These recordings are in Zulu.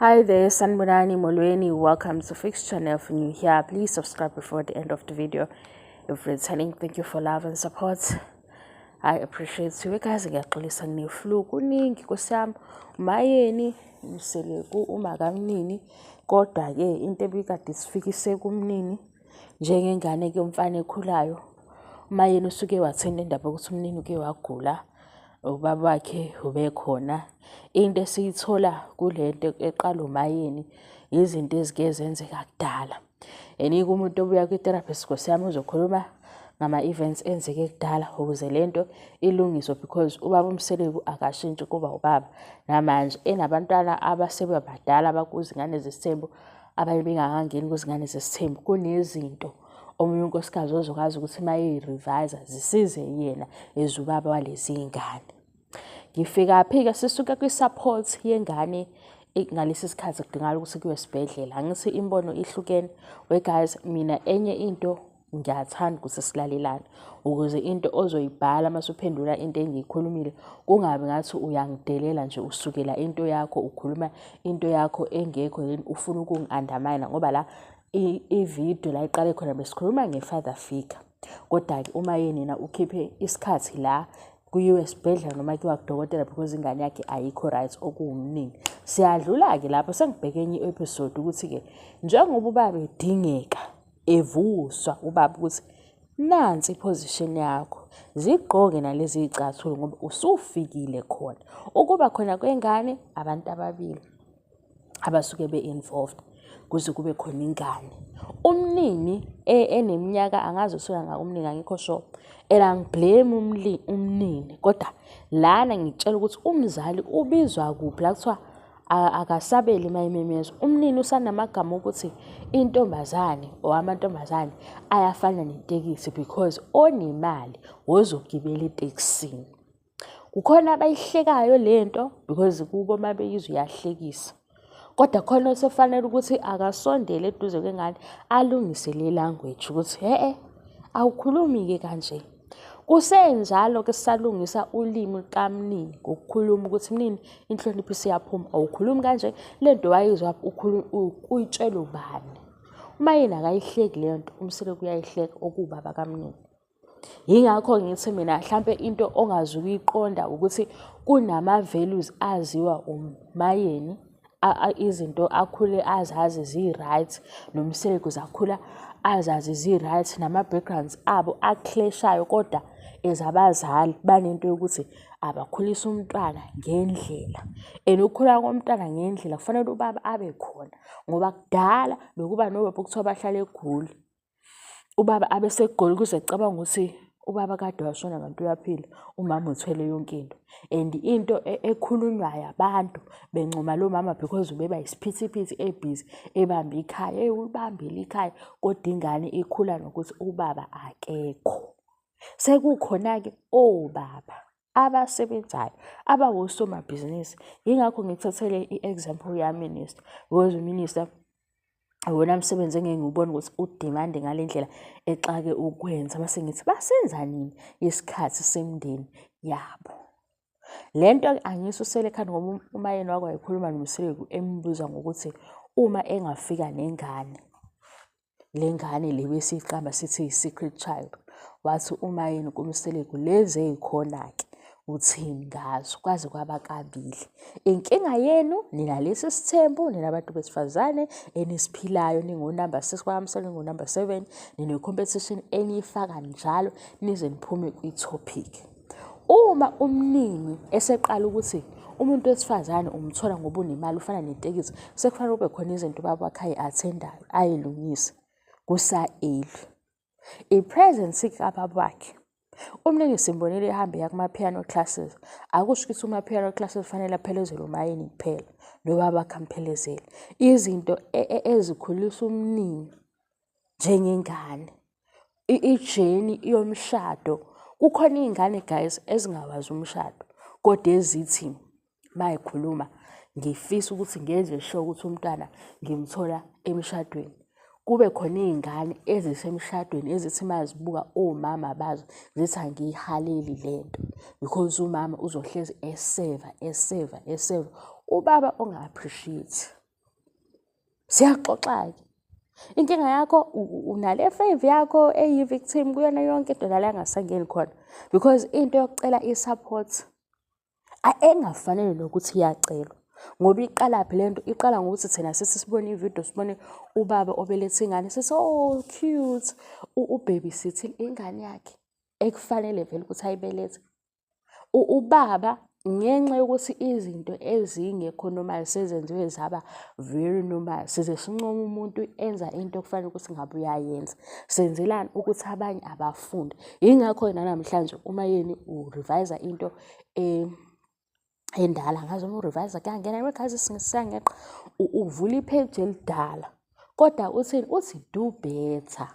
Hi there, Sanbonani Molweni. Welcome to Fix Channel. If you're new here, please subscribe before the end of the video. If returning, thank you for love and support. I appreciate you guys. Ngiyaxolisa neflu kuningi kusami umayeni umseleku umakamnini kodwa ke into ebikade sifikise kumnini njengengane ke umfana ekhulayo umayeni usuke wathenda indaba ukuthi umnini uke wagula ubaba wakhe ubekhona. Into esiyithola kulento eqala umayeni izinto ezike zenzeka kudala. Enika umuntu obuya kwi-therapist ngosiyami uzokhuluma ngama-events enzeke kudala ukuze lento ilungiswe because ubaba umseleku akashintshi kuba ubaba namanje enabantwana abasebebadala abakuzingane zesithembu abanye bengakangeni kuzingane zesithembu. Kunezinto omunye unkosikazi ozokwazi ukuthi maye-revise zisize yena ezubaba walezi ingane. Ngifika phika sisuka kwi-support yengane ngalesi sikhathi kudingala ukuthi kuye esibhedlela. Angithi imbono ihlukene we guys, mina enye into ngiyathanda ukuthi silalelane ukuze into ozoyibhala masuphendula into engiyikhulumile kungabi ngathi uyangidelela nje usukela into yakho ukhuluma into yakho engekho yini ufuna ukungi-undermine ngoba la i-video la iqale khona besikhuluma nge-father figure. Kodwa-ke uma yena ukhiphe isikhathi la kuyiwe esibhedlela noma kuyiwa kudokotela because ingane yakhe ayikho right okuwumnini. Siyadlula-ke lapho sengibheke enye i-episode ukuthi-ke njengoba ubaba edingeka evuswa ubaba ukuthi nansi iposition yakho zigqoke nalezi icathulo ngoba usufikile khona ukuba khona kwengane abantu ababili abasuke be-involved kuze kube khona ingane. Umnini eneminyaka angazi usula nga umnini angikho sure ela ngiblame umnini kodwa lana ngitshela ukuthi umzali ubizwa kuphi la kuthiwa akasabeli mayimemezwa. Umnini usanamagama ukuthi intombazane or amantombazane ayafana netekisi because onemali wozogibela etekisini. Kukhona abayihlekayo lento because kubo mabeyizwe iyahlekisa. Kodwa khona osofanele ukuthi akasondele eduze kwengane alungise le language ukuthi awukhulumi-ke kanje. Kusenjalo ke sisalungisa ulimi lukamnini ngokukhuluma ukuthi mnini inhlonipho isiyaphuma awukhulumi kanje lento wayizwa uyitshela ubani. Uma yena akayihleki leyo nto umseleku uyayihleka okubaba kamnini. Yingakho ngithi mina mhlampe into ongazukuyiqonda ukuthi kunama-values aziwa umayeni izinto akhule azazi zi-right nomseleku zakhula azazi zi-right nama-backgrounds abo aclashayo kodwa ezabazali banento yokuthi abakhulisa umntwana ngendlela. And ukukhula komntwana ngendlela kufanele ubaba abe khona ngoba kudala bekuba nobaba okuthiwa bahlala eGoli. Ubaba abesegoli kuze ecabanga ukuthi ubaba kade washona kanti uyaphila umama uthwele yonke into. And into ekhulunywayo abantu bencoma lo mama because ubeba isiphithiphithi ebhizi ebambe ikhaya ulibambile ikhaya kodwa ingane ikhula nokuthi ubaba akekho. Sekukhona-ke obaba abasebenzayo abawosomabhizinisi. Yingakho ngikuthathele i-example yaminister because uminister wona msebenzi engeke ngiwubone ukuthi udimande ngale ndlela exake ukwenza mase ngithi basenza nini isikhathi semndeni yabo. Lento angiso usele ekhanda ngoba umayeni wakho wayekhuluma nomseleku embuza ngokuthi uma engafika nengane le ngane le besiqamba sithi i-secret child wathi umayeni kumseleku lezi ezikhona-ke uthini ngazo kwaze kwaba kabili. Inkinga yenu nina lesi sithembu nina abantu besifazane enisiphilayo ningonumber 6 kwamsele ningonumber 7 nine-competition eniyifaka njalo nize niphume kwi-topic. Uma umnini eseqala ukuthi umuntu wesifazane umthola ngoba unemali ufana netekisi sekufanele ube khona izinto baba wakhe ayi-athendayo ayilungise kusa-early. I-presence kababa wakhe umnini simbonile ehambe yakuma-piano classes akusho ukuthi uma-piano classes fanele aphelezele umayeni kuphela nobaba wakhe amphelezele. Izinto ezikhulisa umnini njengengane ijeni yomshado. Kukhona iy'ngane guys ezingawazi umshado kodwa ezithi mayikhuluma ngifisa ukuthi ngenze sure ukuthi umntwana ngimthola emshadweni. Kube khona iy'ngane ezisemshadweni ezithi mazibuka omama bazo zithi angiyihaleli lento because umama uzohlezi eseva ubaba onga-appreciate. Siyaxoxa-ke. Inkinga yakho unale favor yakho eyi-victim kuyona yonke into la engasangeni khona. Because into yokucela i-support engafanele nokuthi iyacelwa. Ngoba iqalaphi lento iqala ngokuthi thina sithi sibone ividiyo sibone ubaba obelethe ingane sithi oh cute ubabysitting ingane yakhe ekufanele vele ukuthi ayibelethe. Ubaba ngenxa yokuthi izinto ezingekho normal sezenziwe zaba very normal size sincoma umuntu enza into okufanele ukuthi ngabe uyayenza. Senzelani ukuthi abanye abafunde. Yingakho namhlanje uma yeni urevise into endala ngazi uma urevise kuyangena emakhaya singeqa uvula ipage elidala kodwa uthini uthi do better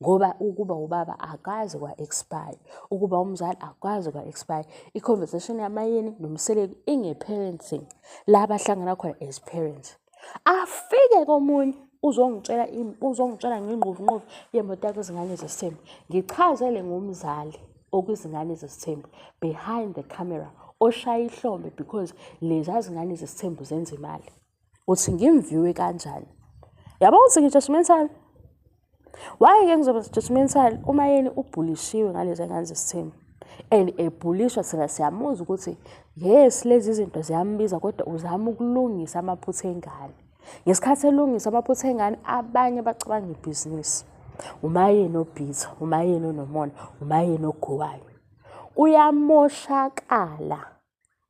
ngoba ukuba ubaba akazi kwa-expire, ukuba umzali akazi kwa-expire. I-conversation yamayeni nomseleki inge-parenting la abahlangana khona as parents. Afike komunye uzongitshela ngengqovu yemoto yakho izingane zesithembu. Ngichazele ngomzali okuzingane zesithembu behind the camera oshaya ihlombe because lezi zingane zesithembu zenza imali. Uthi ngimviwe kanjani? Yabo uthi ngi-judgmental. Why-ke ngizoba judgmental uma yeni ubhulishiwe ngalezi ngane zesithembu? And ebhulishwa thina siyamuzwa ukuthi yes lezi zinto ziyambiza kodwa uzama ukulungisa amaphutha engane. Ngesikhathi elungisa amaphutha engane abanye bacabanga ibhizinisi. Umayeni obhiza, umayeni onomona, umayeni ogowayo. Uyamoshakala.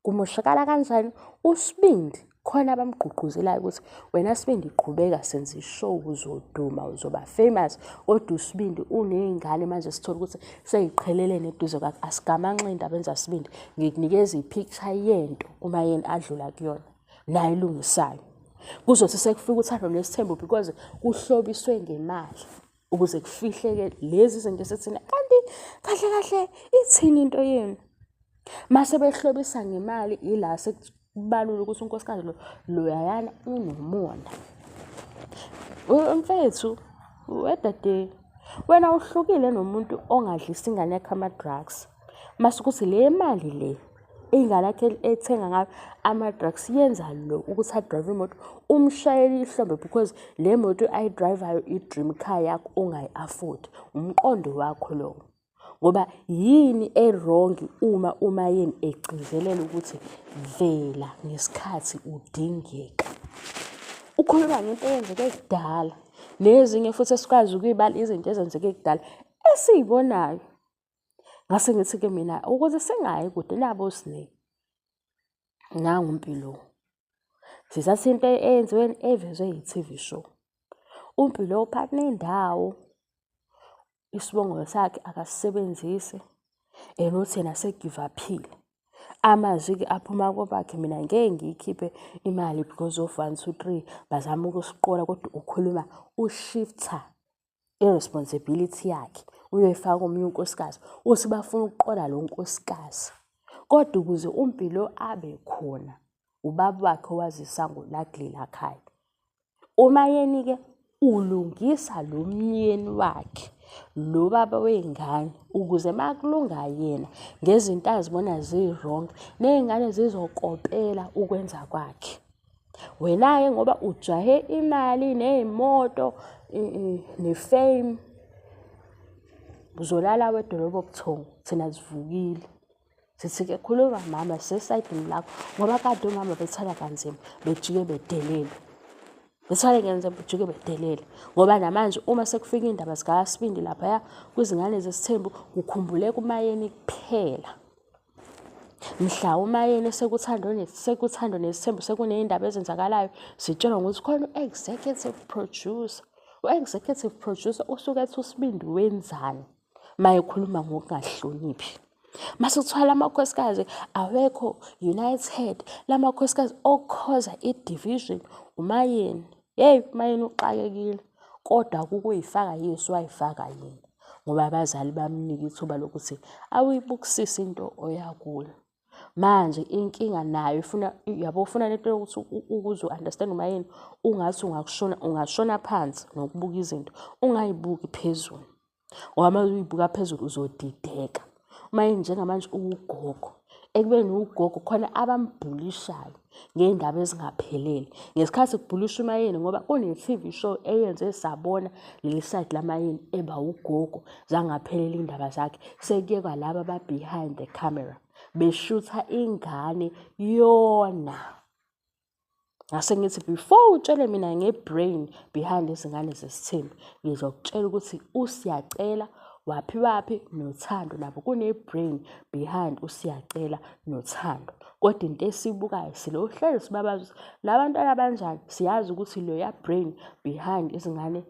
Kumoshakala kanjani? uSibindi khona abamgqugquzelayo ukuthi wena Sibindi iqhubeka senze ishow uzoduma uzoba famous. Kodwa uSibindi unezingane manje sithola ukuthi seyiqhelelene eduze kwakhe asigamanxinda benza Sibindi ngikunikeza ipicture yento uma yena adlula kuyona naye ilungisayo. Kuzothi sekufika uthando nesithembu because kuhlobiswe ngemali ukuze kufihleke lezi zinto esithina kanti kahle ithini into yenu. Mase behlobisa ngemali ila sekubalula ukuthi unkosikazi loyayana unomona. Mfethu wedade wena uhlukile nomuntu ongadlisa ingane yakhe ama-drugs. Mase ukuthi le mali le ingane yakhe ethenga ngayo ama-drugs yenza lo ukuthi adrive imoto umshayeli ihlombe because le moto ayidrivayo i-dream car yakho ongayi-afford. Umqondo wakho lo. Ngoba yini wrong uma yini egcizelela ukuthi vela ngesikhathi udingeka. Ukhuluma ngento eyenzeke kudala nezinye futhi esikwazi ukuyibala izinto ezenzeke kudala esiyibonayo. Ngase ngithi ke mina ukuthi singayi kude nabo sine nangu uMpilo. Sizathe into eyenziwe evezwe yi-TV show. uMpilo uphatha nendawo isibongo sakhe akasebenzise enothi yena se-give up-ile. Amazwi-ke aphuma kubakhe mina ngeke ngiyikhiphe imali because of 1 2 3 bazama ukusiqola kodwa ukhuluma ushifter irresponsibility yakhe uyoyifaka omunye unkosikazi uthi bafuna ukuqola lo nkosikazi. Kodwa ukuze uMpilo abe khona ubaba wakhe wazisango lakulela khaya. Uma yeni-ke ulungisa lo myeni wakhe lo baba wengane ukuze makulunga yena ngezinto azibona zi-wrong nezingane zizokopela ukwenza kwakhe. Wena-ke ngoba ujahe imali nezimoto nefame uzolala wedolobha obuthongo thina sivukile. Sithi-ke khuluma mama sesayidini lakho ngoba kade omama bethwala kanzima bejike bedelele. Bethwale kanzima bejike bedelele ngoba namanje uma sekufika indaba zikaSibindi lapha kwizingane zesithembu ukhumbuleka umayeni kuphela. Mhla umayeni sekuthando nesithembu sekunezindaba ezenzakalayo sitshelwa ukuthi khona u-executive producer. U-executive producer usuke ethi uSibindi wenzani mayekhuluma ngokungahloniphi. Mase kuthiwa lamakhosikazi awekho united lamakhosikazi okhoza i-division umayeni. Hey umayeni uxakekile kodwa kukuyifaka yiso wayifaka yena ngoba abazali bamnika ithuba lokuthi awuyibukisise into oyakula. Manje inkinga nayo ufuna lento yokuthi ukuze u-understand umayeni ungathi ungashona phansi nokubuka izinto ungayibuki phezulu ngoba uma uyibuka phezulu uzodideka. Umayeni njengamanje ugogo ekubeni ugogo khona abambhulishayo ngey'ndaba ezingaphelele. Ngesikhathi kubhuliswa uMayeni ngoba kune-TV show eyenze sabona leli side laMayeni eba ugogo zangaphelele iy'ndaba zakhe. Sekuyekwa laba aba-behind the camera beshutha ingane yona. Ngase ngithi before utshele mina nge-brain behind izingane zesithembu, ngizokutshela ukuthi uSiyacela waphi noThando nabo kune-brain behind uSiyacela noThando. Kodwa into esibukayo silohlelo sibabaza ukuthi la bantwana abanjani, siyazi ukuthi loya brain behind izingane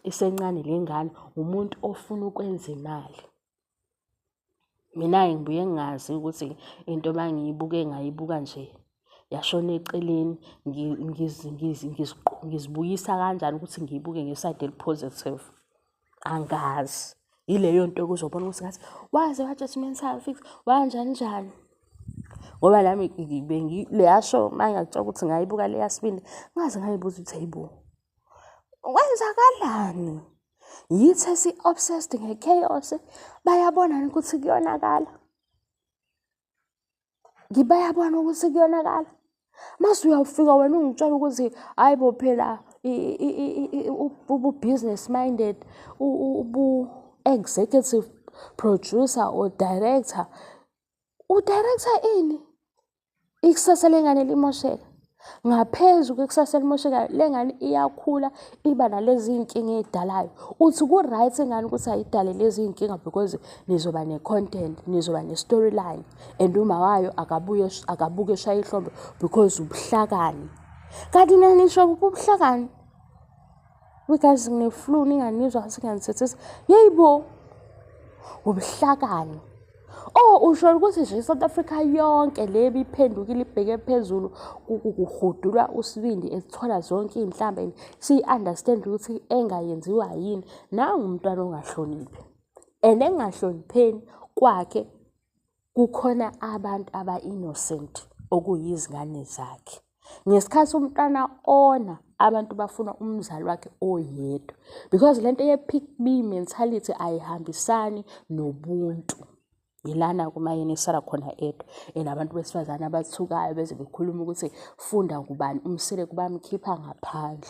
isencane le ngane umuntu ofuna ukwenza imali. Mina ngibuye ngingazi ukuthi into mangiyibuke ngayibuka nje yashona eceleni, ngizibuyisa kanjani ukuthi ngiyibuke ngeside elipositive. Angazi. Yileyo nto kuzobona ukuthi ngathi waze wa-judgmental fix wanjani njani. Ngoba nami leya show mangakutshela ukuthi ngayibuka leya sibindi ngaze ngayibuza ukuthi hayibo kwenzakalani? Yithe si-obsessed nge-chaos bayabona ukuthi kuyonakala. Bayabona ukuthi kuyonakala. Mase uyawufika wena ungitshela ukuthi hayibo phela ubu-business minded, ubu-executive producer or director. U-director ini? Ikusasa lengane limosheka. Ngaphezu kwekusasa limosheka lengane iyakhula iba nalezi iy'nkinga ey'dalayo. Uthi ku-right ingane ukuthi ayidale lezi iy'nkinga because nizoba ne-content, nizoba ne-storyline. And uma wayo akabuke eshaya ihlombe because ubuhlakani. Kanti nina nisho ubuhlakani. Because ngine-flu ninganizwa singanithethisa. Yeyibo ubuhlakani. Oh, usho ukuthi nje South Africa yonke le biphendukile ibheke phezulu kuhudulwa usibindi ethola zonke iy'nhlamba siyi-understand ukuthi engayenziwa yini. Nangu umntwana ongahloniphi. And engahlonipheni kwakhe kukhona abantu aba-innocent okuyizingane zakhe. Ngesikhathi umntwana ona abantu bafuna umzali wakhe oyedwa. Because lento ye-pick me mentality ayihambisani nobuntu. Yilana kuMayeni esala khona edwa. And abantu besifazane abathukayo beze bekhuluma ukuthi funda ngubani umsele kubamkhipha ngaphandle.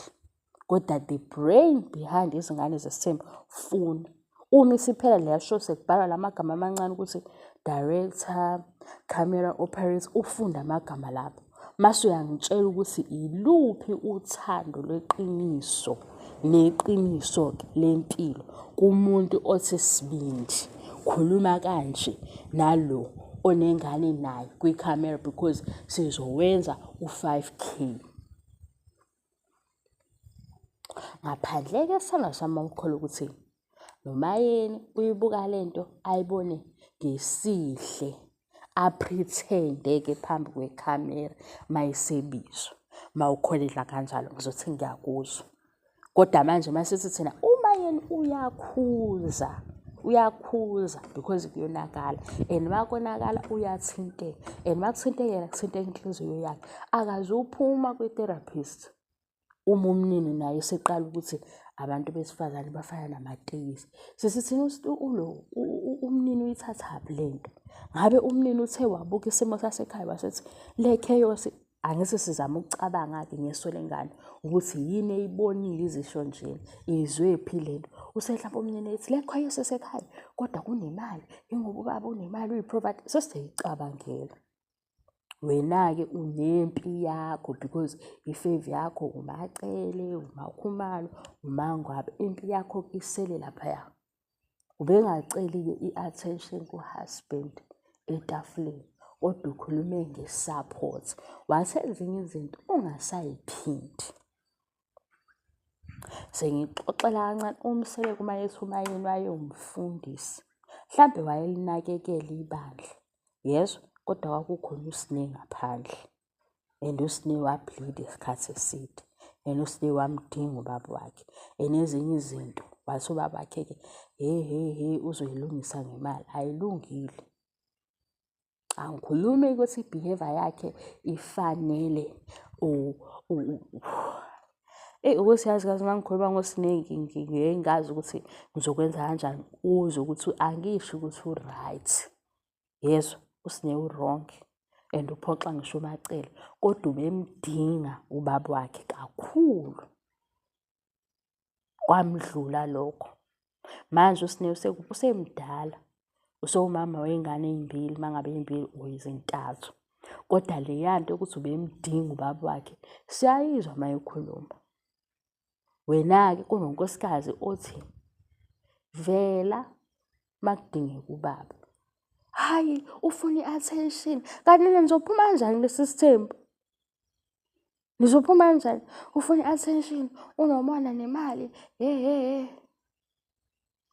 Kodwa the brain behind izingane zesithembu funa. Uma isiphela leya show sekubhalwa lamagama amancane ukuthi director, camera operator, ufunda amagama lapho. Mase uyangitshela ukuthi iluphi uthando lweqiniso neqiniso lempilo kumuntu othi sibindi. Khuluma kanje nalo onengane naye kwi-camera because sizowenza u-5K. Ngaphandle-ke sithanda sami ukukholwa ukuthi noMayeni uyibuka lento ayibone ngesihle aprethende-ke phambi kwekhamera mayisebizwa. Mawukholela kanjalo ngizothi ngiyakuzwa. Kodwa manje masithi thina uMayeni uyakhuza because kuyonakala. And makonakala uyathinteka. And makuthintekela kuthinteka inhliziyo yakhe. Akazuphuma kwi-therapist. Uma umnini naye seqala ukuthi abantu besifazane bafana namatekisi. Sisithini umnini uyithathaphi lento. Ngabe umnini uthe wabuka isimo sasekhaya wasethi le chaos angithi sizama ukucabanga-ke ngeso lengane ukuthi yini eyibonile izisho nje izwe phi lento. Usehlapha umnini ethi le chaos esekhaya kodwa kunemali. Ingoba ubaba unemali uyi-provider. Sesiyicabangela. Wena-ke unempi yakho because ifevi yakho uMacele, uMakhumalo, uMangwabe. Impi yakho isele laphaya. Ubengaceli-ke i-attention ku-husband etafuleni. Kodwa ukhulume nge-support. Wathi ezinye izinto ungasayiphindi. Sengixoxela kancane umsele kumayethi uMayeni wayewumfundisi. Mhlambe wayelinakekela ibandla. Yezwa kodwa kwakukhona uSine ngaphandle. And uSine wableed isikhathi eside. And uSine wamdinga ubaba wakhe. Enezinye izinto wathi ubaba wakhe-ke uzoyilungisa ngemali. Ayilungile. Angikhulume ukuthi i-behavior yakhe ifanele ukuthi yazi kazi mangikhuluma ngoSine ngingazi ukuthi ngizokwenza kanjani. Uzwe ukuthi angisho ukuthi u-right. Yezwa uSine u-wrong. and uphoxa ngisho uMacele, kodwa ubemdinga ubaba wakhe kakhulu. Kwamdlula lokho. Manje uSinew usemdala, usewumama wey'ngane ey'mbili, mangabe ey'mbili or ezintathu. Kodwa leya nto yokuthi ubemdinga ubaba wakhe siyayizwa uma ekhuluma. Wena-ke kunonkosikazi othi vela makudingeka ubaba, hayi ufuna i-attention. Kanti nina nizophuma kanjani kulesi sithembu? Nizophuma kanjani? Ufuna i-attention, unomona nemali,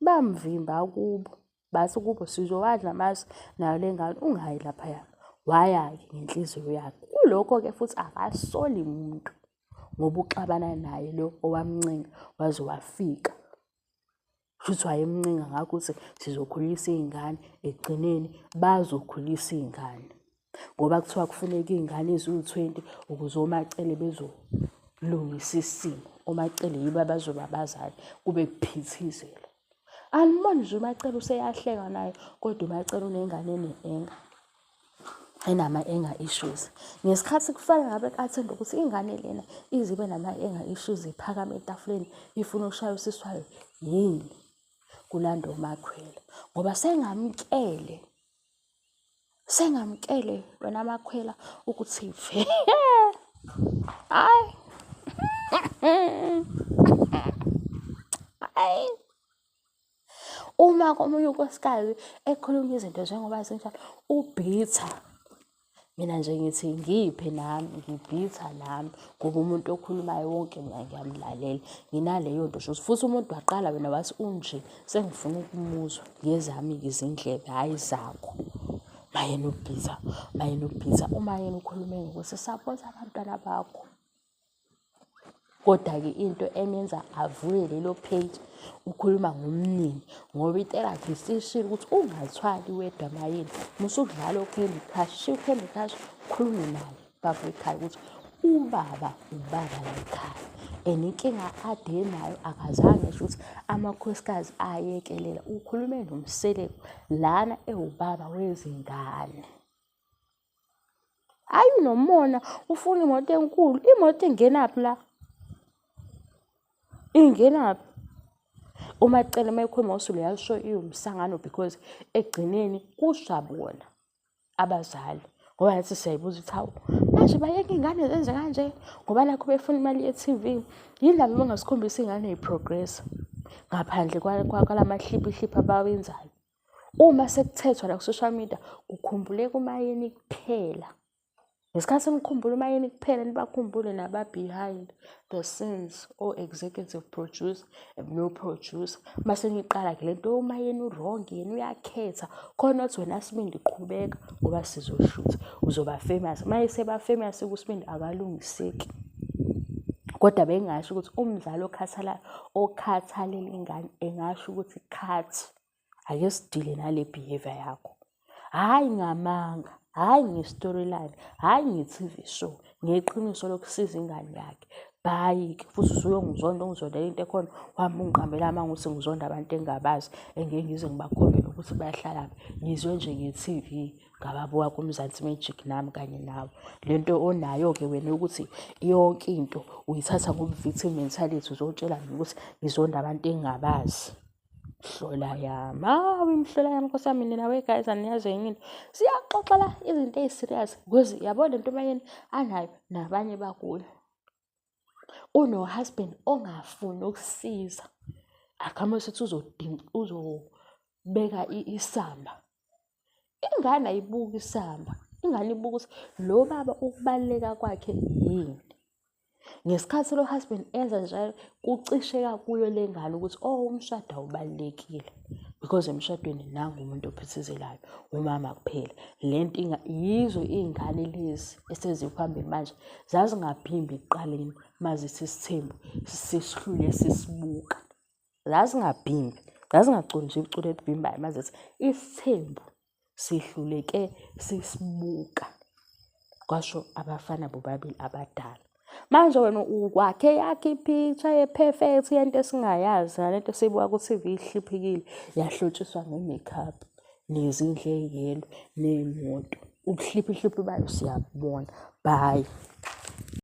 bamvimba kubo. Bathi kubo sizowadla amasi nayo le ngane, ungayi laphaya. Waya-ke ngenhliziyo yakhe. Kulokho-ke futhi akasoli muntu ngoba uxabana naye lo owamncenga waze wafika. Futhi wayemncenga ngakho ukuthi sizokhulisa iy'ngane, ekugcineni bazokhulisa iy'ngane. Ngoba kuthiwa kufuneka iy'ngane eziwu-20 ukuze oMacele bezolungisa isimo. OMacele yibo abazoba abazali, kube kuphithizela. Aniboni nje uMacele useyahleka naye, kodwa uMacele unengane enama-anger issues. Ngesikhathi kufanele ngabe athemba ukuthi ingane lena izibe nama-anger issues iphakame etafuleni ifuna ukushaya usisi wayo, yini kulanda uMakhwela. Ngoba sengamkele wena Makhwela ukuthi hayi hayi, uma komunye unkosikazi ekhuluma izinto njengoba zinjalo ubhitha. Mina nje ngithi ngiphe nami, ngibhitha nami ngoba umuntu okhulumayo wonke mina ngiyamlalela. Nginaleyo nto nje futhi umuntu waqala wena wathi unje, sengifuna ukumuzwa ngezami-ke izindlebe, hhayi zakho. Mayena ubhitha, uma yena ukhulume ngokuthi sapotha abantwana bakho. Kodwa-ke into emenza avule lelo page, ukhuluma ngomnini ngoba i-therapist ishilo ukuthi ungathwali wedwa mayini. Musukudlala uCandy Crush, shiya uCandy Crush, ukhulume naye baba ekhaya ukuthi ubaba lekhaya. And inkinga ade nayo akazange esho ukuthi amakhosikazi ayekelela. Ukhulume nomseleko lana ewubaba wezingane. Hayi unomona ufuna imoto enkulu, imoto ingenaphi la? Ingenaphi? uMacele mayekhuluma ngosuku yasho iwumsangano because ekugcineni kushabona abazali. Ngoba yathi siyayibuza ukuthi hawu manje bayeke ingane zenze kanje ngoba nakho befuna imali ye-TV. Yindaba bangasikhombisa ingane yiprogress ngaphandle kwalamahliphi abawenzayo. Uma sekuthethwa la ku-social media kukhumbuleka uMayeni kuphela. Ngesikhathi nikhumbula uMayeni kuphela nibakhumbule naba-behind the scenes o-executive producer no producer. Mase niqala-ke le nto uMayeni urongi yena uyakhetha khona othi wena Sibindi qhubeka ngoba sizoshutha uzoba famous. Maye seba famous kuSibindi akalungiseki. Kodwa bengasho ukuthi umzali okhathalela ingane engasho ukuthi khathi ake sidile nale behavior yakho. Hayi ngamanga, hayi nge-storyline, hayi nge-TV show, ngeqiniso lokusiza ingane yakhe. Bhayi-ke futhi usuyongizonda ungizondela into ekhona wami ungiqambela amanga ukuthi ngizonda abantu engingabazi engeke ngize ngibakhombele ukuthi bayahlalaphi. Ngizwe nje nge-TV ngababuka kuMzansi Magic nami kanye nawe. Le nto onayo-ke wena ukuthi yonke into uyithatha ngobu-victim mentality uzotshela mina ukuthi ngizonda abantu engingabazi. Hlola yami, hawe imhlola yami Nkosi yami, nina we-guys aniyazi enye into. Siyaxoxa la izinto ey'serious because yabo le nto Mayeni anayo nabanye bakuyo. Uno-husband ongafuni ukusiza. Akame sethi uzobeka isamba. Ingane ayibuki isamba. Ingane ibuka ukuthi lo baba ukubaluleka kwakhe yini. Ngesikhathi lo husband enza njalo kucisheka kuyo le ngane ukuthi umshado awubalulekile because emshadweni nangu umuntu ophithizelayo umama kuphela. Le nto yizo iy'ngane lezi eseziphambili manje zazingaphimbi ekuqaleni mazithi isithembu sesihlule sisibuka. Zazingabhimbi, zazingaculi nje iculo elibhimbayo mazithi isithembu sihluleke sisibuka. Kwasho abafana bobabili abadala. Manje wena ukwakhe yakhe ipicture ye-perfect yento esingayazi nalento esibuka ku-TV ihliphikile yahlotshiswa nge-makeup nezindlu ey'yellow ney'moto. ubuhliphi bayo siyabona. Bye.